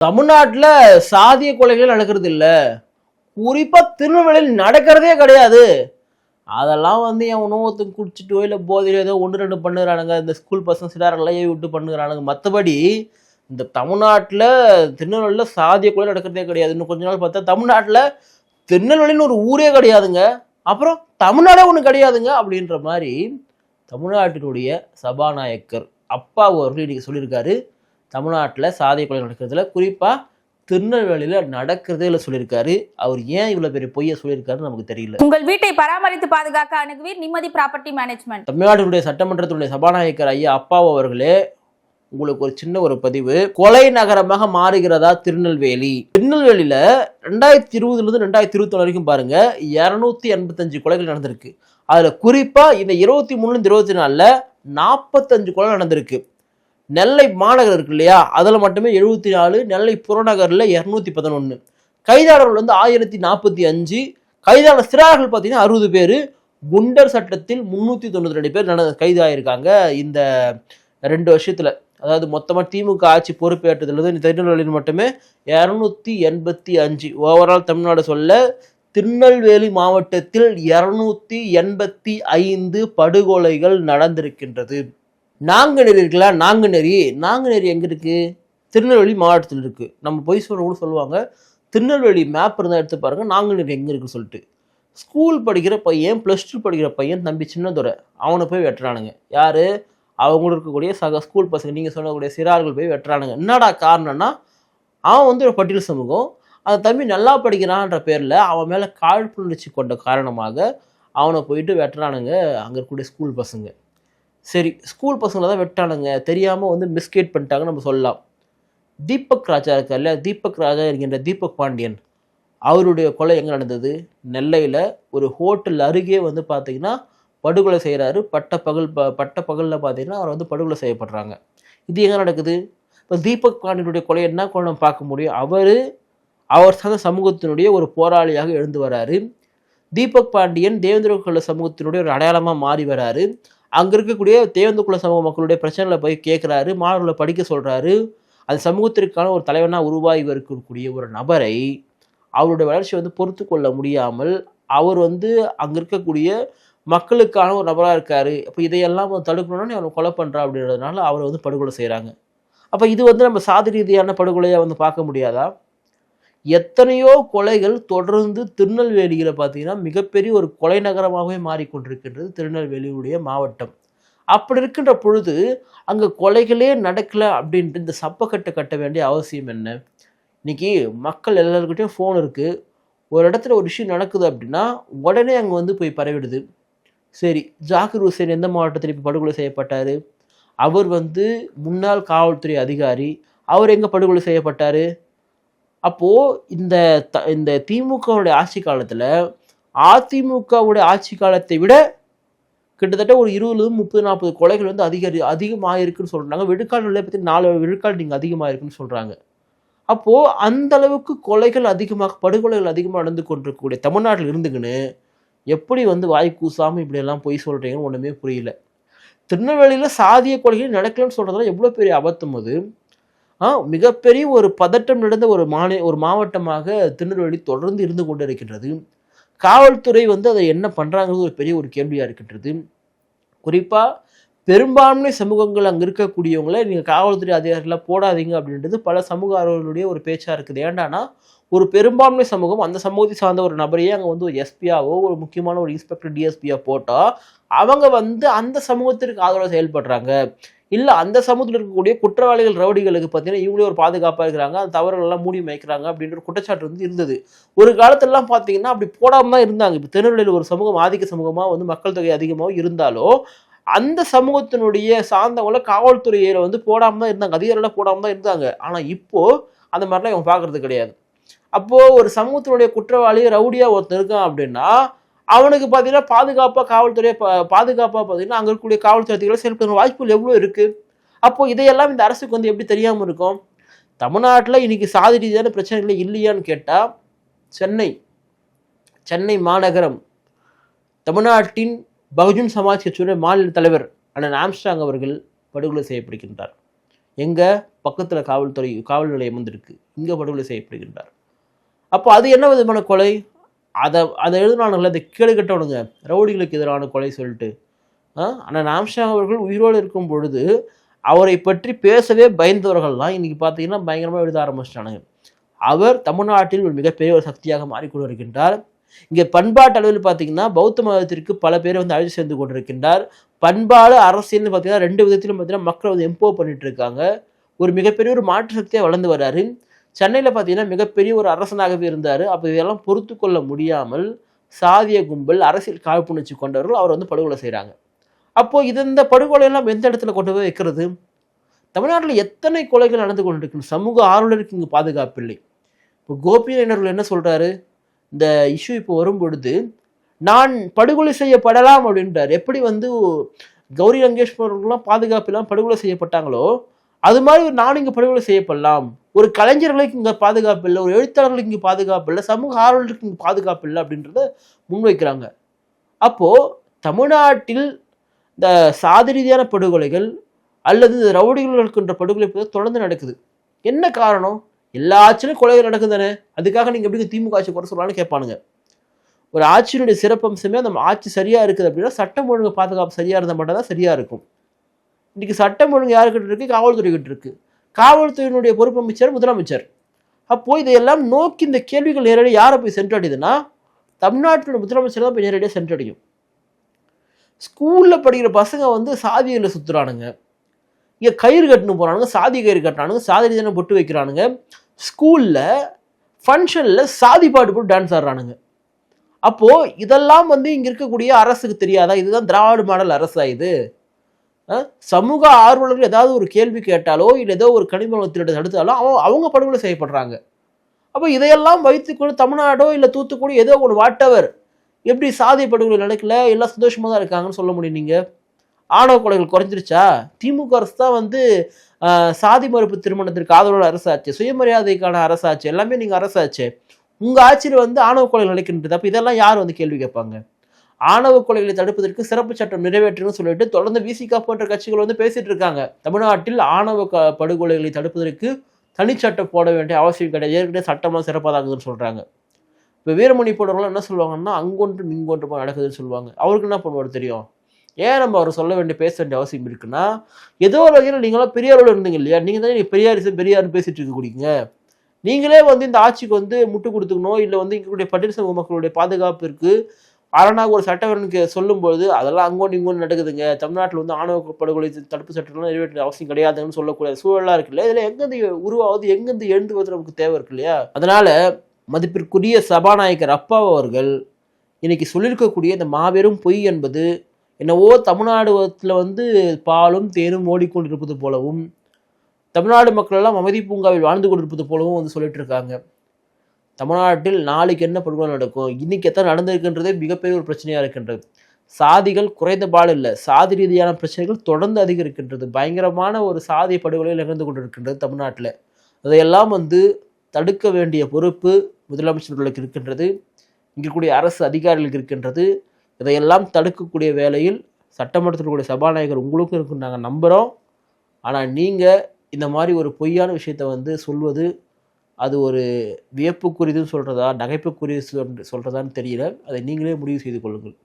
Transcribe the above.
தமிழ்நாட்டுல சாதிய கொலைகள் நடக்கிறது இல்ல, குறிப்பா திருநெல்வேலியில் நடக்கிறதே கிடையாது. அதெல்லாம் வந்து என் உணவகத்துக்கு குடிச்சிட்டு இல்ல போதையில ஏதோ ஒன்று ரெண்டு பண்ணுறானுங்க, இந்த ஸ்கூல் பசங்க சிறாரெல்லாம் ஏவி விட்டு பண்ணுறானுங்க. மற்றபடி இந்த தமிழ்நாட்டில் திருநெல்வேலியில் சாதிய கொலை நடக்கிறதே கிடையாது. இன்னும் கொஞ்ச நாள் பார்த்தா தமிழ்நாட்டில் திருநெல்வேலின்னு ஒரு ஊரே கிடையாதுங்க, அப்புறம் தமிழ்நாடே ஒன்று கிடையாதுங்க அப்படின்ற மாதிரி தமிழ்நாட்டினுடைய சபாநாயகர் அப்பா அவர்கள் இன்னைக்கு சொல்லியிருக்காரு. தமிழ்நாட்டில் சாதிய கொலை நடக்கிறதுல குறிப்பாக திருநெல்வேலியில் நடக்கிறதே இல்லை சொல்லியிருக்காரு. அவர் ஏன் இவ்வளோ பெரிய பொய்யை சொல்லியிருக்காருன்னு நமக்கு தெரியல. உங்கள் வீட்டை பராமரித்து பாதுகாக்க அணுகுவீர் நிம்மதி ப்ராப்பர்ட்டி மேனேஜ்மெண்ட். தமிழ்நாட்டினுடைய சட்டமன்றத்தினுடைய சபாநாயகர் ஐயா அப்பா அவர்களே, உங்களுக்கு ஒரு சின்ன ஒரு பதிவு. கொலை நகரமாக மாறுகிறதா திருநெல்வேலி? திருநெல்வேலியில 2020 2021 வரைக்கும் பாருங்க 285 கொலைகள் நடந்திருக்கு. அதுல குறிப்பா இந்த 23 24 45 கொலை நடந்திருக்கு. நெல்லை மாநகர் இருக்கு இல்லையா, அதுல மட்டுமே 74, நெல்லை புறநகர்ல 211, கைதாளர்கள் வந்து 1045, கைதான சிறார்கள் பார்த்தீங்கன்னா 60 பேர், குண்டர் சட்டத்தில் 392 பேர் கைதாயிருக்காங்க இந்த 2 வருஷத்துல. அதாவது மொத்தமாக திமுக ஆட்சி பொறுப்பேற்றதுலேருந்து திருநெல்வேலியில் மட்டுமே 285, ஓவரால் தமிழ்நாடு சொல்ல திருநெல்வேலி மாவட்டத்தில் 285 படுகொலைகள் நடந்திருக்கின்றது. நாங்குநேரி இருக்குல்ல, நாங்குநேரி எங்கே இருக்குது? திருநெல்வேலி மாவட்டத்தில் இருக்குது. நம்ம போய் சொல்ல கூட சொல்லுவாங்க, திருநெல்வேலி மேப் இருந்தால் எடுத்து பாருங்கள் நாங்குநேரி எங்கே இருக்குன்னு சொல்லிட்டு. ஸ்கூல் படிக்கிற பையன், +2 படிக்கிற பையன், தம்பி சின்னதுரை, அவனை போய் வெட்டுறானுங்க. யார்? அவங்களுக்கு இருக்கக்கூடிய ஸ்கூல் பசங்க, நீங்கள் சொல்லக்கூடிய சிறார்கள் போய் வெட்டுறானுங்க. என்னடா காரணம்னா, அவன் வந்து ஒரு பட்டியல் சமூகம், அந்த தம்பி நல்லா படிக்கிறான்ற பேரில் அவன் மேலே காழ்ப்புணர்ச்சி கொண்ட காரணமாக அவனை போயிட்டு வெட்டுறானுங்க அங்கே இருக்கக்கூடிய ஸ்கூல் பசங்க. சரி, ஸ்கூல் பசங்களை தான் வெட்டானுங்க, தெரியாமல் வந்து மிஸ்கேட் பண்ணிட்டாங்கன்னு நம்ம சொல்லலாம். தீபக் ராஜா இருக்கார் இல்லையா, தீபக் ராஜா என்கின்ற தீபக் பாண்டியன், அவருடைய கொலை எங்கே நடந்தது? நெல்லையில் ஒரு ஹோட்டல் அருகே வந்து பார்த்தீங்கன்னா படுகொலை செய்கிறாரு. பட்ட பகலில் பார்த்தீங்கன்னா அவர் வந்து படுகொலை செய்யப்படுறாங்க. இது எங்கே நடக்குது? இப்போ தீபக் பாண்டியனுடைய கொலை என்ன கூட நம்ம பார்க்க முடியும்? அவர் சார்ந்த சமூகத்தினுடைய ஒரு போராளியாக எழுந்து வராரு. தீபக் பாண்டியன் தேவேந்திர குல சமூகத்தினுடைய ஒரு அடையாளமாக மாறி வராரு. அங்கே இருக்கக்கூடிய தேவேந்திர குல சமூக மக்களுடைய பிரச்சனைகளை போய் கேட்குறாரு, மாணவர்களை படிக்க சொல்கிறாரு. அந்த சமூகத்திற்கான ஒரு தலைவனாக உருவாகி இருக்கக்கூடிய ஒரு நபரை அவருடைய வளர்ச்சி வந்து பொறுத்து கொள்ள முடியாமல் அவர் வந்து அங்கே இருக்கக்கூடிய மக்களுக்கான ஒரு நபராக இருக்கார். அப்போ இதையெல்லாம் தடுக்கணும்னு அவனை கொலை பண்ணுறா அப்படின்றதுனால அவரை வந்து படுகொலை செய்கிறாங்க. அப்போ இது வந்து நம்ம சாதி ரீதியான படுகொலையாக வந்து பார்க்க முடியாதா? எத்தனையோ கொலைகள் தொடர்ந்து திருநெல்வேலியில் பார்த்தீங்கன்னா மிகப்பெரிய ஒரு கொலை நகரமாகவே மாறிக்கொண்டிருக்கின்றது திருநெல்வேலியுடைய மாவட்டம். அப்படி இருக்கின்ற பொழுது அங்கே கொலைகளே நடக்கலை அப்படின்ட்டு இந்த சப்பக்கட்டை கட்ட வேண்டிய அவசியம் என்ன? இன்னைக்கு மக்கள் எல்லாருக்கிட்டையும் ஃபோன் இருக்குது. ஒரு இடத்துல ஒரு விஷயம் நடக்குது அப்படின்னா உடனே அங்கே வந்து போய் பரவிடுது. சரி, ஜாகிர் ஹுசேன் எந்த மாவட்டத்தில் இப்போ படுகொலை செய்யப்பட்டார்? அவர் வந்து முன்னாள் காவல்துறை அதிகாரி, அவர் எங்கே படுகொலை செய்யப்பட்டார்? அப்போது இந்த திமுகவுடைய ஆட்சி காலத்தில் அதிமுகவுடைய ஆட்சி காலத்தை விட கிட்டத்தட்ட ஒரு 20 30 40 கொலைகள் வந்து அதிகமாக இருக்குன்னு சொல்கிறாங்க. விழுக்காடு நிலையை பற்றி 4 விழுக்காடு நீங்கள் அதிகமாக இருக்குன்னு சொல்கிறாங்க. அப்போது அந்த அளவுக்கு கொலைகள் அதிகமாக, படுகொலைகள் அதிகமாக நடந்து கொண்டிருக்கக்கூடிய தமிழ்நாட்டில் இருந்துக்குன்னு எப்படி வந்து வாய் கூசாமல் இப்படியெல்லாம் பொய் சொல்கிறீங்கன்னு ஒன்றுமே புரியல. திருநெல்வேலியில் சாதிய கொலைகள் நடக்கலன்னு சொல்கிறதுல எவ்வளோ பெரிய அபத்தம் அது. மிகப்பெரிய ஒரு பதட்டம் நடந்த ஒரு மாவட்டமாக திருநெல்வேலி தொடர்ந்து இருந்து கொண்டு இருக்கின்றது. காவல்துறை வந்து அதை என்ன பண்ணுறாங்கிறது ஒரு பெரிய ஒரு கேள்வியாக இருக்கின்றது. குறிப்பாக பெரும்பான்மை சமூகங்கள் அங்கே இருக்கக்கூடியவங்களை நீங்கள் காவல்துறை அதிகாரிகளாக போடாதீங்க அப்படின்றது பல சமூக ஆர்வலர்களுடைய ஒரு பேச்சாக இருக்குது. ஏண்டானா, ஒரு பெரும்பான்மை சமூகம் அந்த சமூகத்தை சார்ந்த ஒரு நபரையே அங்கே வந்து ஒரு எஸ்பியாவோ ஒரு முக்கியமான ஒரு இன்ஸ்பெக்டர் டிஎஸ்பியா போட்டால் அவங்க வந்து அந்த சமூகத்திற்கு ஆதரவாக செயல்படுறாங்க. இல்லை அந்த சமூகத்தில் இருக்கக்கூடிய குற்றவாளிகள் ரவுடிகளுக்கு பார்த்தீங்கன்னா இவங்களே ஒரு பாதுகாப்பாக இருக்கிறாங்க, அந்த தவறுகள்லாம் மூடி வைக்கிறாங்க அப்படின்ற ஒரு குற்றச்சாட்டு வந்து இருந்தது. ஒரு காலத்திலலாம் பார்த்தீங்கன்னா அப்படி போடாமல் தான் இருந்தாங்க. இப்போ திருநெல்வேலியில் ஒரு சமூகம் ஆதிக்க சமூகமாக வந்து மக்கள் தொகை அதிகமாக இருந்தாலும் அந்த சமூகத்தினுடைய சார்ந்தவங்கள காவல்துறையில வந்து போடாமல் தான் இருந்தாங்க, அதிகாரிகளாக போடாமல் தான் இருந்தாங்க. ஆனால் இப்போது அந்த மாதிரிலாம் இவங்க பார்க்குறது கிடையாது. அப்போது ஒரு சமூகத்தினுடைய குற்றவாளி ரவுடியாக ஒருத்தர் இருக்கான் அப்படின்னா அவனுக்கு பார்த்தீங்கன்னா பாதுகாப்பாக பார்த்தீங்கன்னா அங்கே இருக்கக்கூடிய காவல்துறை அதிகாரிகள் செயல்படுற வாய்ப்புகள் எவ்வளோ இருக்குது. அப்போது இதையெல்லாம் இந்த அரசுக்கு வந்து எப்படி தெரியாமல் இருக்கும்? தமிழ்நாட்டில் இன்றைக்கி சாதி ரீதியான பிரச்சனைகளே இல்லையான்னு கேட்டால் சென்னை மாநகரம் தமிழ்நாட்டின் பகுஜன் சமாஜ் கட்சியுடைய மாநில தலைவர் அண்ணன் ஆம்ஸ்ட்ராங் அவர்கள் படுகொலை செய்யப்படுகின்றார். எங்க பக்கத்தில் காவல் நிலையம் வந்திருக்கு, இங்கே படுகொலை செய்யப்படுகின்றார். அப்போ அது என்ன விதமான கொலை? அதை எழுதினானுங்கள இந்த கேடு கட்டவனுங்க, ரவுடிகளுக்கு எதிரான கொலை சொல்லிட்டு. ஆனால் ஆம்ஸ்ட்ராங் அவர்கள் உயிரோடு இருக்கும் பொழுது அவரை பற்றி பேசவே பயந்தவர்கள்லாம் இன்னைக்கு பார்த்தீங்கன்னா பயங்கரமாக எழுத ஆரம்பிச்சிட்டானுங்க. அவர் தமிழ்நாட்டில் ஒரு மிகப்பெரிய ஒரு சக்தியாக மாறிக்கொண்டு வருகின்றார். இங்கே பண்பாட்டு அளவில் பார்த்தீங்கன்னா பௌத்த மதத்திற்கு பல பேர் வந்து அழைத்து சேர்ந்து கொண்டிருக்கின்றார். பண்பாடு அரசியல்னு பார்த்தீங்கன்னா ரெண்டு விதத்திலும் பார்த்தீங்கன்னா மக்களை வந்து எம்பவர் பண்ணிட்டு இருக்காங்க. ஒரு மிகப்பெரிய ஒரு மாற்று சக்தியாக வளர்ந்து வர்றாரு. சென்னையில் பார்த்தீங்கன்னா மிகப்பெரிய ஒரு அரசனாகவே இருந்தார். அப்போ இதெல்லாம் பொறுத்து கொள்ள முடியாமல் சாதிய கும்பல், அரசியல் காழ்ப்புணர்ச்சி கொண்டவர்கள் அவர் வந்து படுகொலை செய்கிறாங்க. அப்போது இந்த படுகொலையெல்லாம் எந்த இடத்துல கொண்டு போய் வைக்கிறது? தமிழ்நாட்டில் எத்தனை கொலைகள் நடந்து கொண்டிருக்கு, சமூக ஆர்வலருக்கு இங்கே பாதுகாப்பு இல்லை. இப்போ கோபிநாயனர்கள் என்ன சொல்கிறாரு, இந்த இஷ்யூ இப்போ வரும் பொழுது நான் படுகொலை செய்யப்படலாம் அப்படின்றார். எப்படி வந்து கௌரி லங்கேஷ் அவர்கள்லாம் பாதுகாப்பு இல்லாமல் படுகொலை செய்யப்பட்டாங்களோ அது மாதிரி நானும் இங்கே படுகொலை செய்யப்படலாம். ஒரு கலைஞர்களுக்கு இங்கே பாதுகாப்பு இல்லை, ஒரு எழுத்தாளர்களுக்கு இங்கே பாதுகாப்பு இல்லை, சமூக ஆர்வலருக்கு இங்கே பாதுகாப்பு இல்லை அப்படின்றத முன்வைக்கிறாங்க. அப்போது தமிழ்நாட்டில் இந்த சாதி ரீதியான படுகொலைகள் அல்லது இந்த ரவுடிகள் இருக்கின்ற படுகொலை தொடர்ந்து நடக்குது. என்ன காரணம்? எல்லா ஆட்சியிலும் கொலைகள் நடக்குது தானே, அதுக்காக நீங்கள் எப்படி திமுக ஆட்சி குறை சொல்லலாம்னு கேட்பானுங்க. ஒரு ஆட்சியினுடைய சிறப்பம்சமே அந்த ஆட்சி சரியாக இருக்குது அப்படின்னா சட்டம் ஒழுங்கு பாதுகாப்பு சரியாக இருந்தால் மட்டும் தான் சரியாக இருக்கும். இன்றைக்கி சட்டம் ஒழுங்கு யாருக்கிட்ட இருக்குது? காவல்துறை கிட்ட இருக்குது. காவல்துறையினுடைய பொறுப்பு அமைச்சர் முதலமைச்சர். அப்போது இதையெல்லாம் நோக்கி இந்த கேள்விகள் நேரடியாக யாரை போய் சென்றடையுதுன்னா தமிழ்நாட்டினுடைய முதலமைச்சர் தான் போய் நேரடியாக சென்றடையும். ஸ்கூலில் படிக்கிற பசங்க வந்து சாதியில் சுற்றுறானுங்க, இங்கே கயிறு கட்டுன்னு போகிறானுங்க, சாதி கயிறு கட்டுறானுங்க, சாதி ரீதியான பொட்டு வைக்கிறானுங்க, ஸ்கூலில் ஃபங்க்ஷனில் சாதி பாட்டு போட்டு டான்ஸ் ஆடுறானுங்க. அப்போது இதெல்லாம் வந்து இங்கே இருக்கக்கூடிய அரசுக்கு தெரியாதா? இதுதான் திராவிட மாடல் அரசா இது? சமூக ஆர்வலர்கள் ஏதாவது ஒரு கேள்வி கேட்டாலோ இல்லை ஏதோ ஒரு கனிம திருட தடுத்தாலோ அவங்க படுகொலை செய்யப்படுறாங்க. அப்போ இதையெல்லாம் வைத்துக்கொண்டு தமிழ்நாடோ இல்லை தூத்துக்குடி ஏதோ ஒரு வாட்டவர் எப்படி சாதி படுகொலை நடக்கல, எல்லாம் சந்தோஷமாக தான் இருக்காங்கன்னு சொல்ல முடியும்? நீங்கள் ஆணவ கொலைகள் குறைஞ்சிருச்சா? திமுக அரசு தான் வந்து சாதி மறுப்பு திருமணத்திற்கு ஆதரவான அரசாச்சு, சுயமரியாதைக்கான அரசாச்சு, எல்லாமே நீங்கள் அரசாச்சு. உங்கள் ஆட்சியில் வந்து ஆணவ கொலைகள் நடக்கின்றது. அப்போ இதெல்லாம் யார் வந்து கேள்வி கேட்பாங்க? ஆணவ கொலைகளை தடுப்பதற்கு சிறப்பு சட்டம் நிறைவேற்றணும்னு சொல்லிட்டு தொடர்ந்து விசிகா போன்ற கட்சிகள் வந்து பேசிட்டு இருக்காங்க. தமிழ்நாட்டில் ஆணவ படுகொலைகளை தடுப்பதற்கு தனிச்சட்டம் போட வேண்டிய அவசியம் கிடையாது, ஏற்கனவே சட்டம்லாம் சிறப்பாக இருக்குதுன்னு சொல்கிறாங்க. இப்போ வீரமணி போடுறவங்களாம் என்ன சொல்லுவாங்கன்னா அங்கொன்று இங்கொன்று நடக்குதுன்னு சொல்லுவாங்க. அவருக்கு என்ன பண்ணுவார் தெரியும்? ஏன் நம்ம அவர் சொல்ல வேண்டிய பேச வேண்டிய அவசியம் இருக்குன்னா, ஏதோ ஒரு வகையில் நீங்களாம் பெரியாரோடு இருந்தீங்க இல்லையா? நீங்கள் தானே பெரியார்னு பேசிட்டு இருக்க கூடிங்க. நீங்களே வந்து இந்த ஆட்சிக்கு வந்து முட்டு கொடுத்துக்கணும், இல்லை வந்து இங்கக்கூடிய பட்டியல் சமூக மக்களுடைய பாதுகாப்பிற்கு அரணாக ஒரு சட்டவரனுக்கு சொல்லும்போது அதெல்லாம் அங்கோண்டு இங்கோண்டு நடக்குதுங்க, தமிழ்நாட்டில் வந்து ஆணவ படுகொலை தடுப்பு சட்டம்லாம் நிறைவேற்ற அவசியம் கிடையாதுன்னு சொல்லக்கூடிய சூழலாக இருக்கு இல்லையா? இதில் எங்கேருந்து உருவாகுது, எங்கேருந்து எழுந்து வந்து நமக்கு தேவை இருக்கு இல்லையா? அதனால மதிப்பிற்குரிய சபாநாயகர் அப்பா அவர்கள் இன்னைக்கு சொல்லியிருக்கக்கூடிய இந்த மாபெரும் பொய் என்பது என்னவோ தமிழ்நாடுல வந்து பாலும் தேனும் ஓடிக்கொண்டிருப்பது போலவும் தமிழ்நாடு மக்கள் எல்லாம் அமைதி பூங்காவில் வாழ்ந்து கொண்டிருப்பது போலவும் வந்து சொல்லிட்டு இருக்காங்க. தமிழ்நாட்டில் நாளைக்கு என்ன படுகொலை நடக்கும், இன்னைக்கு எத்தனை நடந்திருக்கின்றதே மிகப்பெரிய ஒரு பிரச்சனையாக இருக்கின்றது. சாதிகள் குறைந்த பாடு இல்லை, சாதி ரீதியான பிரச்சனைகள் தொடர்ந்து அதிகரிக்கின்றது. பயங்கரமான ஒரு சாதி படுகொலைகள் நிகழ்ந்து கொண்டிருக்கின்றது தமிழ்நாட்டில். அதையெல்லாம் வந்து தடுக்க வேண்டிய பொறுப்பு முதலமைச்சர்களுக்கு இருக்கின்றது, இங்கக்கூடிய அரசு அதிகாரிகளுக்கு இருக்கின்றது. இதையெல்லாம் தடுக்கக்கூடிய வேளையில் சட்டமன்றத்தில் கூடிய சபாநாயகர் உங்களுக்கும் இருக்குன்னு நாங்கள் நம்புகிறோம். ஆனால் நீங்கள் இந்த மாதிரி ஒரு பொய்யான விஷயத்தை வந்து சொல்வது அது ஒரு வியப்புக்குரியதுன்னு சொல்கிறதா நகைப்புக்குரிய சொல்கிறதான்னு தெரியல. அதை நீங்களே முடிவு செய்து கொள்ளுங்கள்.